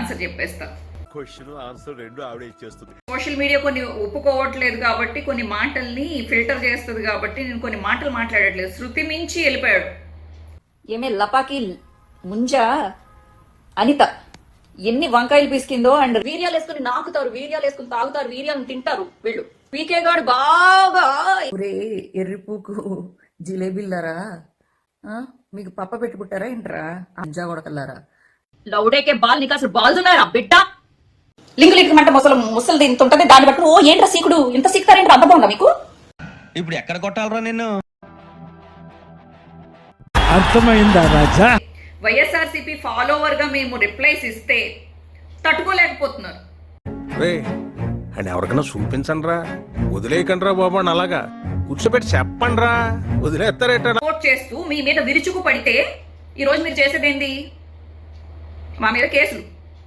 Answer చెప్పేస్తా. Question answer రెండు ఆవిడ ఇచ్చేస్తుంది. సోషల్ మీడియా కొన్ని ఒప్పుకోవట్లేదు కాబట్టి, కొన్ని మాటల్ని ఫిల్టర్ చేస్తుంది కాబట్టి నేను కొన్ని మాటలు మాట్లాడట్లేదు. శృతి మించి వెళ్ళిపోయాడు. ఏమే లపాకి ముంజ అనిత ఎన్ని వంకాయలు పీసుకిందో. అండ్ వీర్యాలు వేసుకుని నాకుతారు, వీర్యాలు వేసుకుని తాగుతారు, వీర్యాలను తింటారు వీళ్ళు. పీకే గాడు బాగా ఎర్రిపూకు జిలేబిల్లారా, మీకు పప్ప పెట్టి పుట్టారా ఏంట్రా అంజా కొడకల్లారా. లౌడేకే బాల్ నీకు అసలు బాల్స్ ఉన్నారా బిడ్డ? లింగు లింగమంటే ముసలి ఇంత ఉంటది, దాన్ని బట్టి ఓ ఏంట్రా సీకుడు ఇంత సీకుతారేంట్రా, అంత బాగుందా మీకు? ఇప్పుడు ఎక్కడ కొట్టాలరా నిన్ను? అర్థమైందా రాజా? వైఎస్ఆర్సీపీ ఫాలోవర్ గా మేము రిప్లైస్ ఇస్తే తట్టుకోలేకపోతున్నారు. అని ఎవరికైనా చూపించండి రా, వదిలేయకండి రా బాబు అని అలాగా కూర్చోబెట్టి చెప్పండి రా, వదిలేస్తారేట. సపోర్ట్ చేస్తూ మీ మీద విరుచుకు పడితే ఈరోజు మీరు చేసేది ఏంది? మా మీద కేసులు.